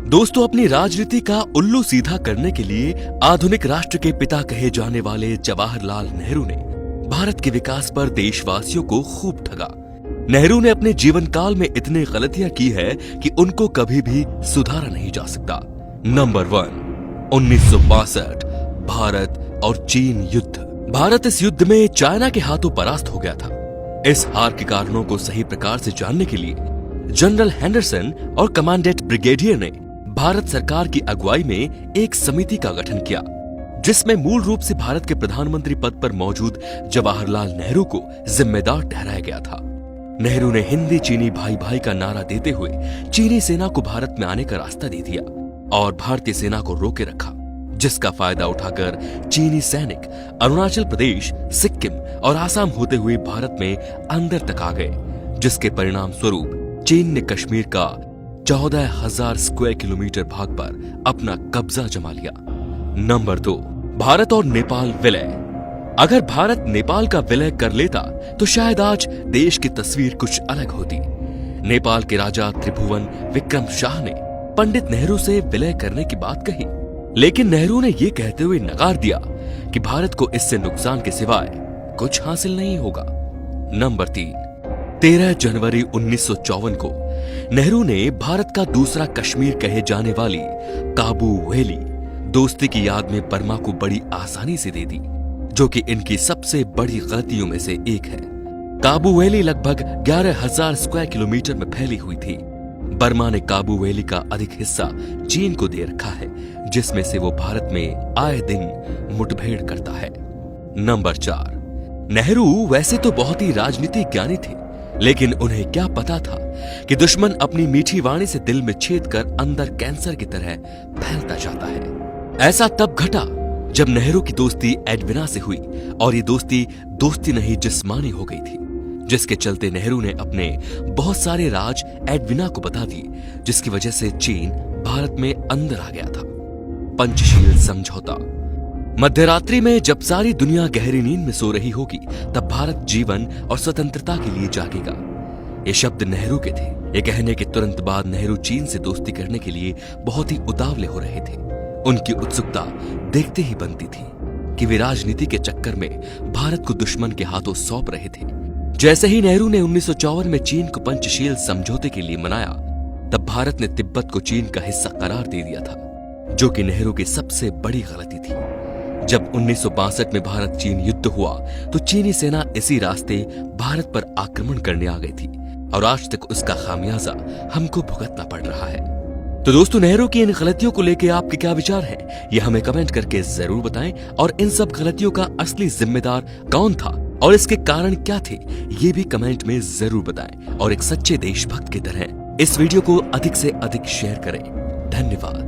दोस्तों, अपनी राजनीति का उल्लू सीधा करने के लिए आधुनिक राष्ट्र के पिता कहे जाने वाले जवाहरलाल नेहरू ने भारत के विकास पर देशवासियों को खूब ठगा। नेहरू ने अपने जीवन काल में इतनी गलतियां की है कि उनको कभी भी सुधारा नहीं जा सकता। नंबर 1, 1962 भारत और चीन युद्ध। भारत इस युद्ध में चाइना के हाथों परास्त हो गया था। इस हार के कारणों को सही प्रकार से जानने के लिए जनरल हेंडरसन और कमांडेंट ब्रिगेडियर ने भारत सरकार की अगुवाई में एक समिति का गठन किया, जिसमें मूल रूप से भारत के प्रधानमंत्री पद पर मौजूद जवाहरलाल नेहरू को जिम्मेदार ठहराया गया था। नेहरू ने हिंदी चीनी भाई भाई का नारा देते हुए चीनी सेना को भारत में आने का रास्ता दे दिया और भारतीय सेना को रोके रखा, जिसका फायदा उठाकर चीनी सैनिक अरुणाचल प्रदेश, सिक्किम और आसाम होते हुए भारत में अंदर तक आ गए, जिसके परिणाम स्वरूप चीन ने कश्मीर का 14,000 स्क्वायर किलोमीटर भाग पर अपना कब्जा जमा लिया। नंबर 2, भारत और नेपाल विलय। अगर भारत नेपाल का विलय कर लेता तो शायद आज देश की तस्वीर कुछ अलग होती। नेपाल के राजा त्रिभुवन विक्रम शाह ने पंडित नेहरू से विलय करने की बात कही, लेकिन नेहरू ने यह कहते हुए नकार दिया कि भारत को इससे नुकसान के सिवाय कुछ हासिल नहीं होगा। नंबर 3, 13 जनवरी 1954 को नेहरू ने भारत का दूसरा कश्मीर कहे जाने वाली काबू वैली दोस्ती की याद में बर्मा को बड़ी आसानी से दे दी, जो कि इनकी सबसे बड़ी गलतियों में से एक है। काबू वैली लगभग 11,000 स्क्वायर किलोमीटर में फैली हुई थी। बर्मा ने काबू वैली का अधिक हिस्सा चीन को दे रखा है, जिसमें से वो भारत में आए दिन मुठभेड़ करता है। नंबर 4, नेहरू वैसे तो बहुत ही राजनीतिक ज्ञानी थे, लेकिन उन्हें क्या पता था कि दुश्मन अपनी मीठी वाणी से दिल में छेद कर अंदर कैंसर की तरह फैलता जाता है। ऐसा तब घटा जब नेहरू की दोस्ती एडविना से हुई और ये दोस्ती नहीं जिस्मानी हो गई थी, जिसके चलते नेहरू ने अपने बहुत सारे राज एडविना को बता दिए, जिसकी वजह से चीन भारत में अंदर आ गया था। पंचशील समझौता। मध्यरात्रि में जब सारी दुनिया गहरी नींद में सो रही होगी, तब भारत जीवन और स्वतंत्रता के लिए जागेगा। ये शब्द नेहरू के थे। ये कहने के तुरंत बाद नेहरू चीन से दोस्ती करने के लिए बहुत ही उतावले हो रहे थे। उनकी उत्सुकता देखते ही बनती थी कि वे राजनीति के चक्कर में भारत को दुश्मन के हाथों सौंप रहे थे। जैसे ही नेहरू ने 1954 में चीन को पंचशील समझौते के लिए मनाया, तब भारत ने तिब्बत को चीन का हिस्सा करार दे दिया था, जो कि नेहरू की सबसे बड़ी गलती थी। जब 1962 में भारत चीन युद्ध हुआ तो चीनी सेना इसी रास्ते भारत पर आक्रमण करने आ गई थी और आज तक उसका खामियाजा हमको भुगतना पड़ रहा है। तो दोस्तों, नेहरू की इन गलतियों को लेकर आपके क्या विचार हैं? ये हमें कमेंट करके जरूर बताएं और इन सब गलतियों का असली जिम्मेदार कौन था और इसके कारण क्या थे, ये भी कमेंट में जरूर बताएं और एक सच्चे देशभक्त की तरह इस वीडियो को अधिक से अधिक शेयर करें। धन्यवाद।